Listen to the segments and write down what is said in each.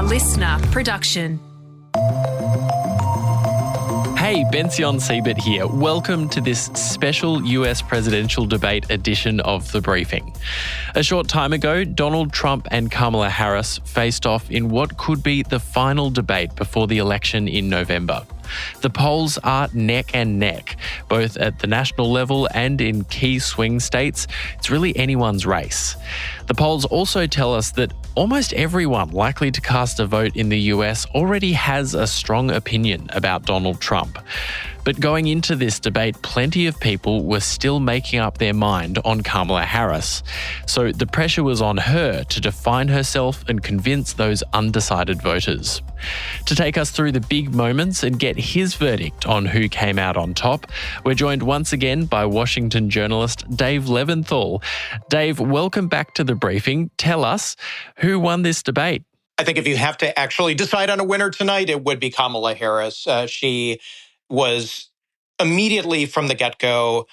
listener production. Hey, Bension Siebert here. Welcome to this special US presidential debate edition of The Briefing. A short time ago, Donald Trump and Kamala Harris faced off in what could be the final debate before the election in November. The polls are neck and neck, both at the national level and in key swing states. It's really anyone's race. The polls also tell us that almost everyone likely to cast a vote in the US already has a strong opinion about Donald Trump. But going into this debate, plenty of people were still making up their mind on Kamala Harris. So the pressure was on her to define herself and convince those undecided voters. To take us through the big moments and get his verdict on who came out on top, we're joined once again by Washington journalist Dave Levinthal. Dave, welcome back to The Briefing. Tell us, who won this debate? I think if you have to actually decide on a winner tonight, it would be Kamala Harris. She was immediately from the get-go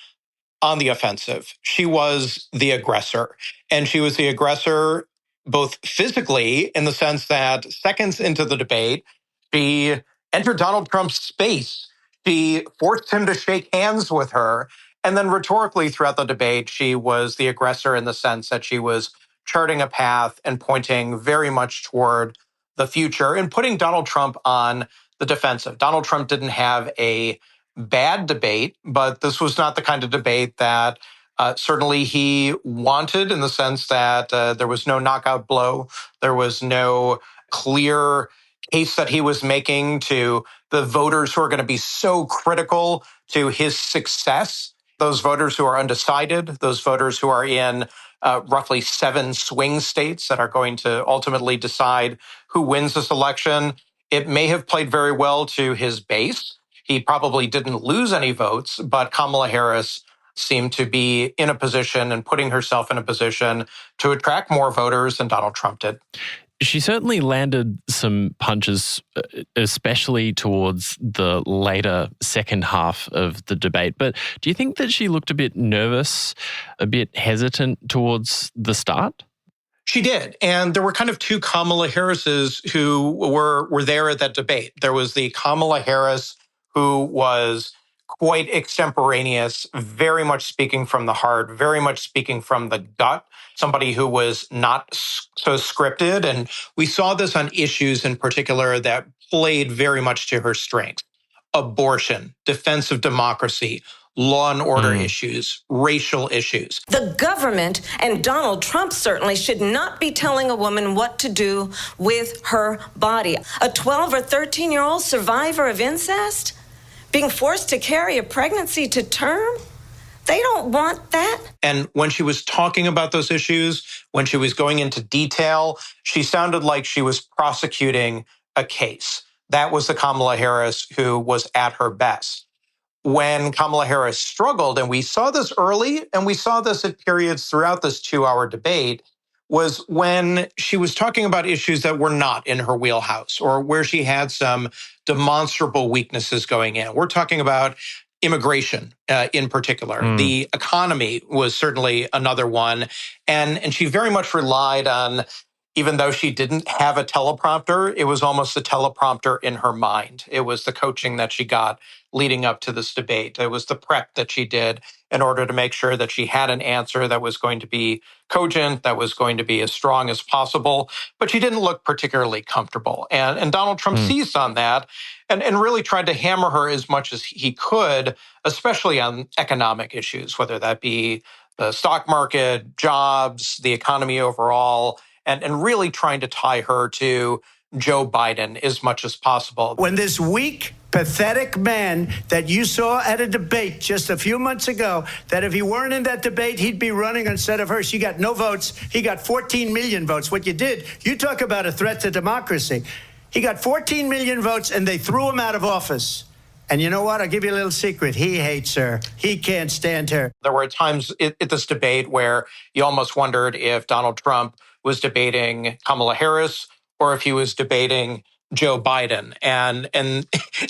on the offensive. She was the aggressor. And she was the aggressor both physically, in the sense that seconds into the debate, she entered Donald Trump's space. She forced him to shake hands with her. And then rhetorically throughout the debate, she was the aggressor in the sense that she was charting a path and pointing very much toward the future and putting Donald Trump on the defensive. Donald Trump didn't have a bad debate, but this was not the kind of debate that certainly he wanted, in the sense that there was no knockout blow. There was no clear case that he was making to the voters who are going to be so critical to his success. Those voters who are undecided, those voters who are in roughly 7 swing states that are going to ultimately decide who wins this election. It may have played very well to his base. He probably didn't lose any votes, but Kamala Harris seemed to be in a position and putting herself in a position to attract more voters than Donald Trump did. She certainly landed some punches, especially towards the later second half of the debate. But do you think that she looked a bit nervous, a bit hesitant towards the start? She did. And there were kind of 2 Kamala Harrises who were there at that debate. There was the Kamala Harris who was quite extemporaneous, very much speaking from the heart, very much speaking from the gut, somebody who was not so scripted. And we saw this on issues in particular that played very much to her strengths: abortion, defense of democracy, law and order issues, racial issues. The government and Donald Trump certainly should not be telling a woman what to do with her body. A 12 or 13-year-old survivor of incest being forced to carry a pregnancy to term? They don't want that. And when she was talking about those issues, when she was going into detail, she sounded like she was prosecuting a case. That was the Kamala Harris who was at her best. When Kamala Harris struggled, and we saw this early, and we saw this at periods throughout this 2-hour debate, was when she was talking about issues that were not in her wheelhouse, or where she had some demonstrable weaknesses going in. We're talking about immigration in particular. The economy was certainly another one. And she very much relied on, even though she didn't have a teleprompter, it was almost a teleprompter in her mind. It was the coaching that she got leading up to this debate. It was the prep that she did in order to make sure that she had an answer that was going to be cogent, that was going to be as strong as possible. But she didn't look particularly comfortable. And Donald Trump seized on that and really tried to hammer her as much as he could, especially on economic issues, whether that be the stock market, jobs, the economy overall, and really trying to tie her to Joe Biden as much as possible. When this weak, pathetic man that you saw at a debate just a few months ago, that if he weren't in that debate, he'd be running instead of her. She got no votes. He got 14 million votes. What you did, you talk about a threat to democracy. He got 14 million votes, and they threw him out of office. And you know what? I'll give you a little secret. He hates her. He can't stand her. There were times at this debate where you almost wondered if Donald Trump was debating Kamala Harris or if he was debating Joe Biden. And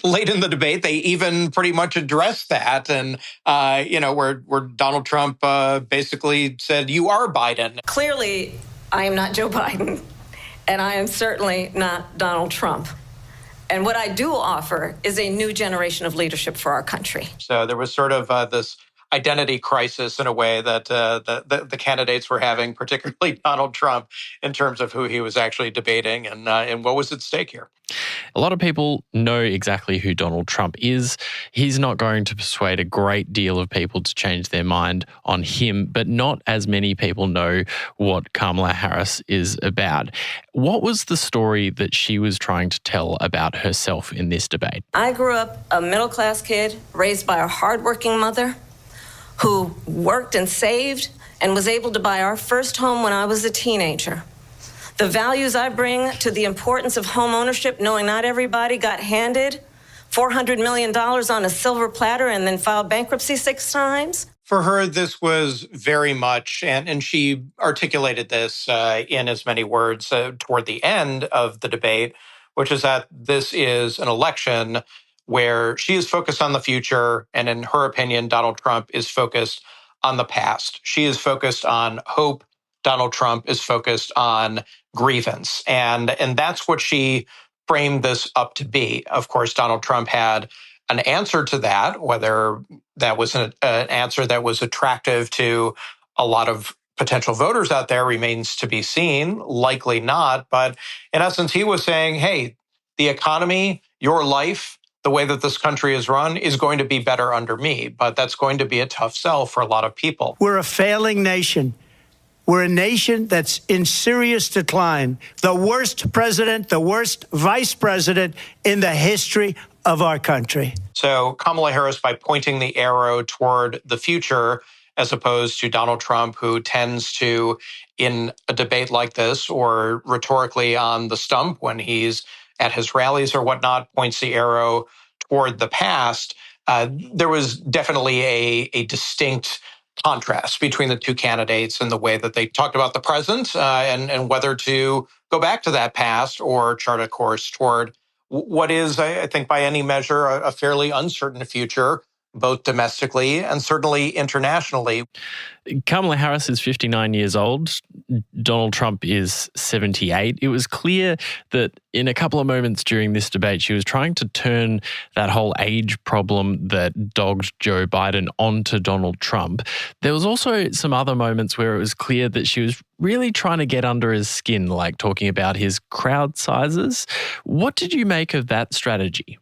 late in the debate, they even pretty much addressed that. And, where Donald Trump basically said, "You are Biden." Clearly, I am not Joe Biden. And I am certainly not Donald Trump. And what I do offer is a new generation of leadership for our country. So there was sort of this identity crisis in a way that the candidates were having, particularly Donald Trump, in terms of who he was actually debating and what was at stake here. A lot of people know exactly who Donald Trump is. He's not going to persuade a great deal of people to change their mind on him, but not as many people know what Kamala Harris is about. What was the story that she was trying to tell about herself in this debate? I grew up a middle-class kid raised by a hardworking mother who worked and saved and was able to buy our first home when I was a teenager. The values I bring to the importance of home ownership, knowing not everybody got handed $400 million on a silver platter and then filed bankruptcy 6 times. For her, this was very much, and she articulated this in as many words toward the end of the debate, which is that this is an election where she is focused on the future, and in her opinion, Donald Trump is focused on the past. She is focused on hope. Donald Trump is focused on grievance. And that's what she framed this up to be. Of course, Donald Trump had an answer to that, whether that was an answer that was attractive to a lot of potential voters out there remains to be seen, likely not. But in essence, he was saying, hey, the economy, your life, the way that this country is run is going to be better under me. But that's going to be a tough sell for a lot of people. We're a failing nation. We're a nation that's in serious decline. The worst president, the worst vice president in the history of our country. So Kamala Harris, by pointing the arrow toward the future, as opposed to Donald Trump, who tends to, in a debate like this or rhetorically on the stump when he's at his rallies or whatnot, points the arrow toward the past, there was definitely a distinct contrast between the two candidates and the way that they talked about the present and whether to go back to that past or chart a course toward what is, I think, by any measure, a fairly uncertain future, both domestically and certainly internationally. Kamala Harris is 59 years old. Donald Trump is 78. It was clear that in a couple of moments during this debate, she was trying to turn that whole age problem that dogged Joe Biden onto Donald Trump. There was also some other moments where it was clear that she was really trying to get under his skin, like talking about his crowd sizes. What did you make of that strategy?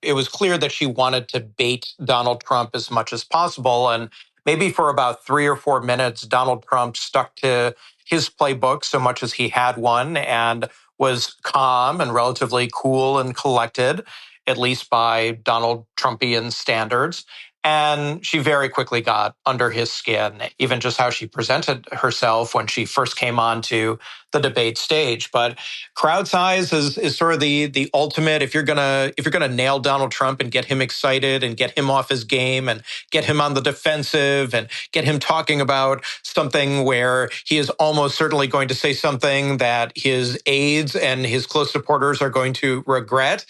It was clear that she wanted to bait Donald Trump as much as possible. And maybe for about 3 or 4 minutes, Donald Trump stuck to his playbook so much as he had one and was calm and relatively cool and collected, at least by Donald Trumpian standards. And she very quickly got under his skin, even just how she presented herself when she first came onto the debate stage. But crowd size is sort of the ultimate. If you're gonna nail Donald Trump and get him excited and get him off his game and get him on the defensive and get him talking about something where he is almost certainly going to say something that his aides and his close supporters are going to regret,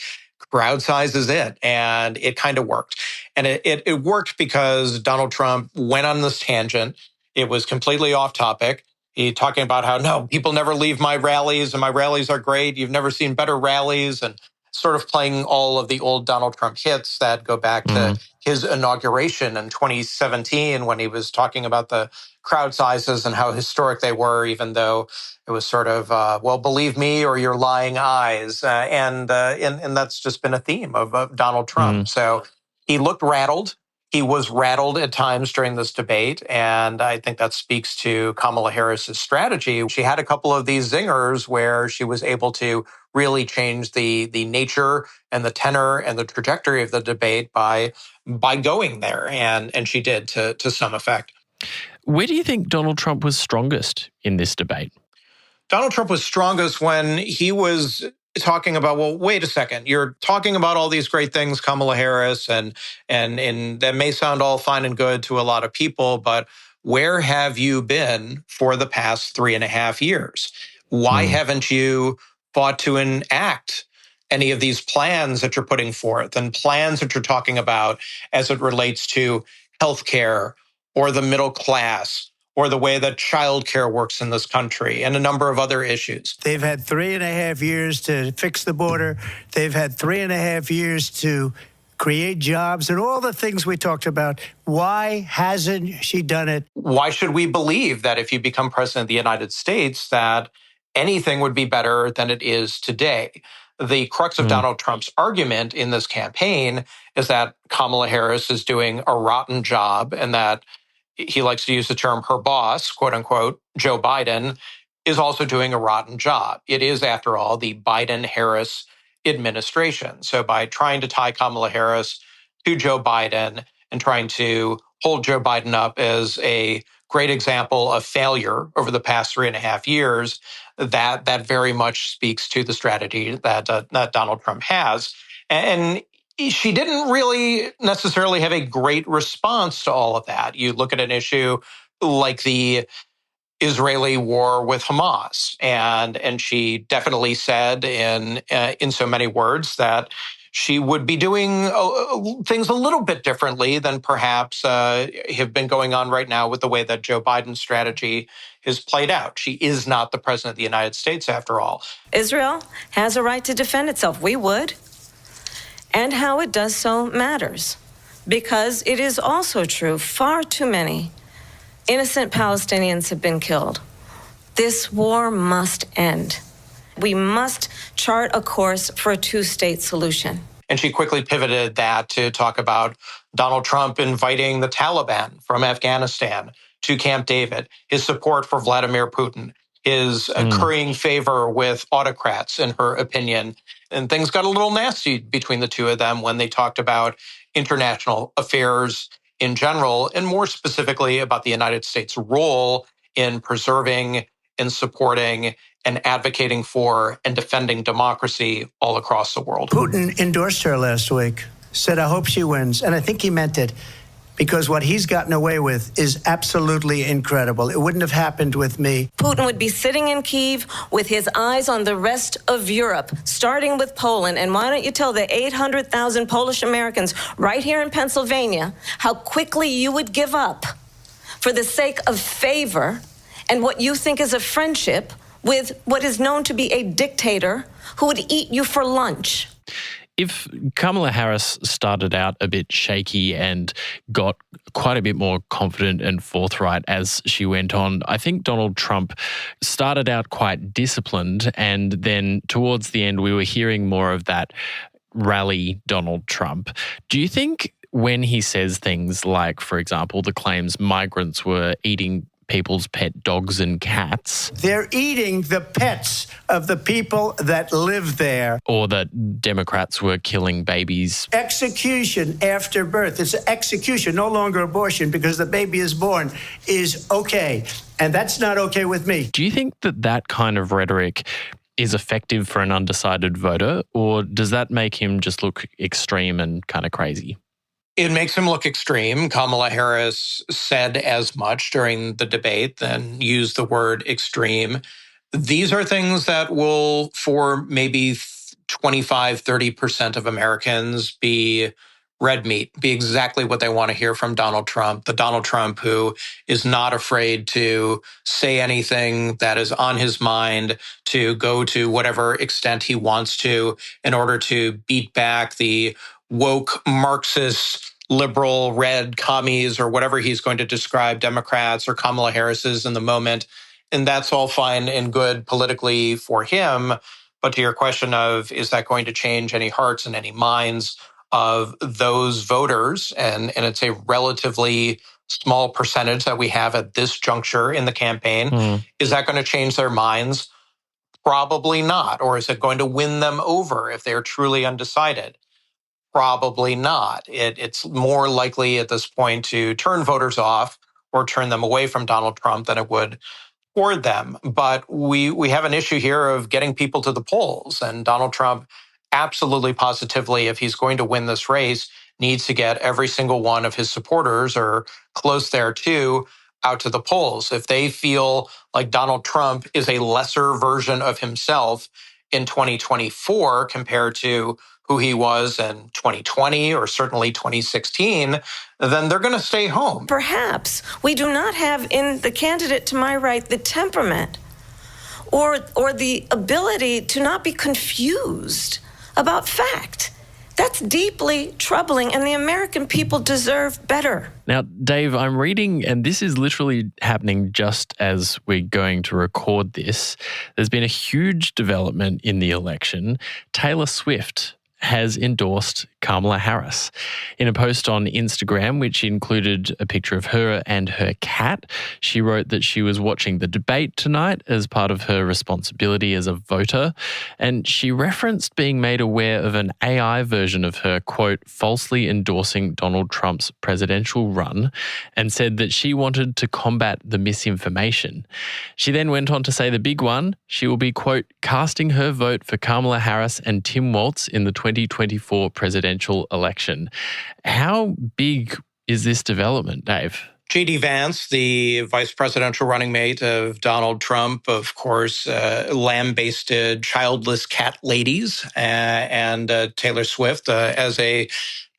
crowd size is it. And it kind of worked. And it worked because Donald Trump went on this tangent. It was completely off topic. He talking about how, no, people never leave my rallies and my rallies are great. You've never seen better rallies, and sort of playing all of the old Donald Trump hits that go back to his inauguration in 2017 when he was talking about the crowd sizes and how historic they were, even though it was sort of, well, believe me or your lying eyes. And that's just been a theme of Donald Trump. So he looked rattled. He was rattled at times during this debate, and I think that speaks to Kamala Harris's strategy. She had a couple of these zingers where she was able to really change the nature and the tenor and the trajectory of the debate by going there, and she did to some effect. Where do you think Donald Trump was strongest in this debate? Donald Trump was strongest when he was talking about, well, wait a second, you're talking about all these great things, Kamala Harris, and that may sound all fine and good to a lot of people, but where have you been for the past 3.5 years? Why haven't you fought to enact any of these plans that you're putting forth and plans that you're talking about as it relates to healthcare or the middle class or the way that childcare works in this country and a number of other issues. They've had 3.5 years to fix the border. They've had 3.5 years to create jobs and all the things we talked about. Why hasn't she done it? Why should we believe that if you become president of the United States, that anything would be better than it is today? The crux of Donald Trump's argument in this campaign is that Kamala Harris is doing a rotten job and that he likes to use the term her boss, quote unquote, Joe Biden, is also doing a rotten job. It is, after all, the Biden-Harris administration. So by trying to tie Kamala Harris to Joe Biden and trying to hold Joe Biden up as a great example of failure over the past 3.5 years, that very much speaks to the strategy that Donald Trump has. And she didn't really necessarily have a great response to all of that. You look at an issue like the Israeli war with Hamas, and she definitely said in so many words that she would be doing things a little bit differently than perhaps have been going on right now with the way that Joe Biden's strategy is played out. She is not the president of the United States, after all. Israel has a right to defend itself. We would. And how it does so matters, because it is also true far too many innocent Palestinians have been killed. This war must end. We must chart a course for a two-state solution. And she quickly pivoted that to talk about Donald Trump inviting the Taliban from Afghanistan to Camp David, his support for Vladimir Putin, his currying favor with autocrats, in her opinion. And things got a little nasty between the two of them when they talked about international affairs in general, and more specifically about the United States' role in preserving and supporting and advocating for and defending democracy all across the world. Putin endorsed her last week, said, I hope she wins. And I think he meant it, because what he's gotten away with is absolutely incredible. It wouldn't have happened with me. Putin would be sitting in Kyiv with his eyes on the rest of Europe, starting with Poland. And why don't you tell the 800,000 Polish Americans right here in Pennsylvania how quickly you would give up for the sake of favor and what you think is a friendship with what is known to be a dictator who would eat you for lunch. If Kamala Harris started out a bit shaky and got quite a bit more confident and forthright as she went on, I think Donald Trump started out quite disciplined, and then towards the end we were hearing more of that rally Donald Trump. Do you think when he says things like, for example, the claims migrants were eating people's pet dogs and cats, they're eating the pets of the people that live there, or that Democrats were killing babies? Execution after birth. It's execution, no longer abortion, because the baby is born, is okay. And that's not okay with me. Do you think that that kind of rhetoric is effective for an undecided voter, or does that make him just look extreme and kind of crazy? It makes him look extreme. Kamala Harris said as much during the debate, then used the word extreme. These are things that will, for maybe 25, 30% of Americans, be red meat, be exactly what they want to hear from Donald Trump, the Donald Trump who is not afraid to say anything that is on his mind, to go to whatever extent he wants to in order to beat back the woke Marxist, liberal, red commies, or whatever he's going to describe Democrats or Kamala Harris's in the moment. And that's all fine and good politically for him. But to your question of, is that going to change any hearts and any minds of those voters? And it's a relatively small percentage that we have at this juncture in the campaign. Is that going to change their minds? Probably not. Or is it going to win them over if they're truly undecided? Probably not. It's more likely at this point to turn voters off or turn them away from Donald Trump than it would toward them. But we have an issue here of getting people to the polls. And Donald Trump, absolutely positively, if he's going to win this race, needs to get every single one of his supporters, or close thereto, out to the polls. If they feel like Donald Trump is a lesser version of himself in 2024 compared to who he was in 2020 or certainly 2016, then they're going to stay home. Perhaps we do not have in the candidate to my right the temperament or the ability to not be confused about fact. That's deeply troubling, and the American people deserve better. Now, Dave, I'm reading, and this is literally happening just as we're going to record this. There's been a huge development in the election. Taylor Swift has endorsed Kamala Harris. In a post on Instagram, which included a picture of her and her cat, she wrote that she was watching the debate tonight as part of her responsibility as a voter, and she referenced being made aware of an AI version of her, quote, falsely endorsing Donald Trump's presidential run, and said that she wanted to combat the misinformation. She then went on to say the big one, she will be, quote, casting her vote for Kamala Harris and Tim Walz in the 2024 presidential election. How big is this development, Dave? J.D. Vance, the vice presidential running mate of Donald Trump, of course, lambasted childless cat ladies, and Taylor Swift as a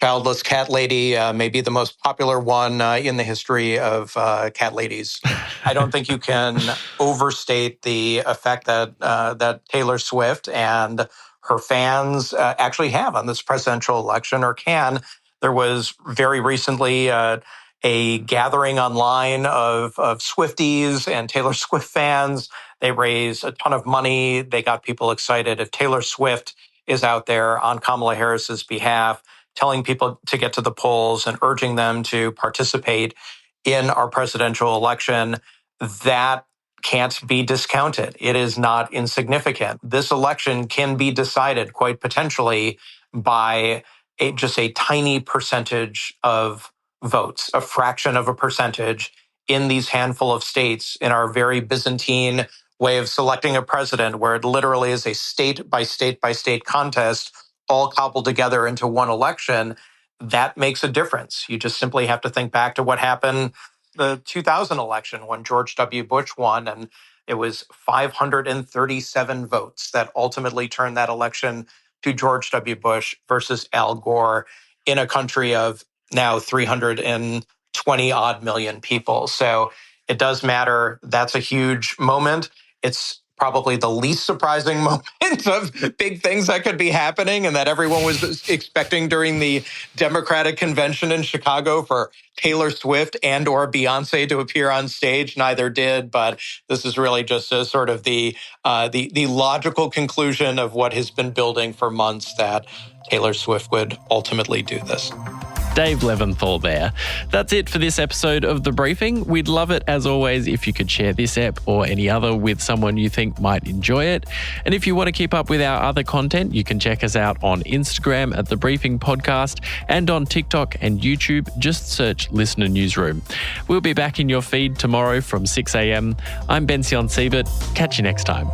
childless cat lady, maybe the most popular one in the history of cat ladies. I don't think you can overstate the effect that Taylor Swift and her fans actually have on this presidential election, or can. There was very recently a gathering online of Swifties and Taylor Swift fans. They raised a ton of money. They got people excited. If Taylor Swift is out there on Kamala Harris's behalf, telling people to get to the polls and urging them to participate in our presidential election, that can't be discounted. It is not insignificant. This election can be decided quite potentially by just a tiny percentage of votes, a fraction of a percentage in these handful of states in our very Byzantine way of selecting a president, where it literally is a state by state by state contest, all cobbled together into one election. That makes a difference. You just simply have to think back to what happened the 2000 election when George W. Bush won, and it was 537 votes that ultimately turned that election to George W. Bush versus Al Gore in a country of now 320 odd million people. So it does matter. That's a huge moment. It's probably the least surprising moment of big things that could be happening and that everyone was expecting during the Democratic convention in Chicago for Taylor Swift and or Beyonce to appear on stage. Neither did, but this is really just a sort of the logical conclusion of what has been building for months, that Taylor Swift would ultimately do this. Dave Levinthal there. That's it for this episode of The Briefing. We'd love it, as always, if you could share this ep or any other with someone you think might enjoy it. And if you want to keep up with our other content, you can check us out on Instagram at The Briefing Podcast and on TikTok and YouTube. Just search Listener Newsroom. We'll be back in your feed tomorrow from 6 a.m. I'm Bension Siebert. Catch you next time.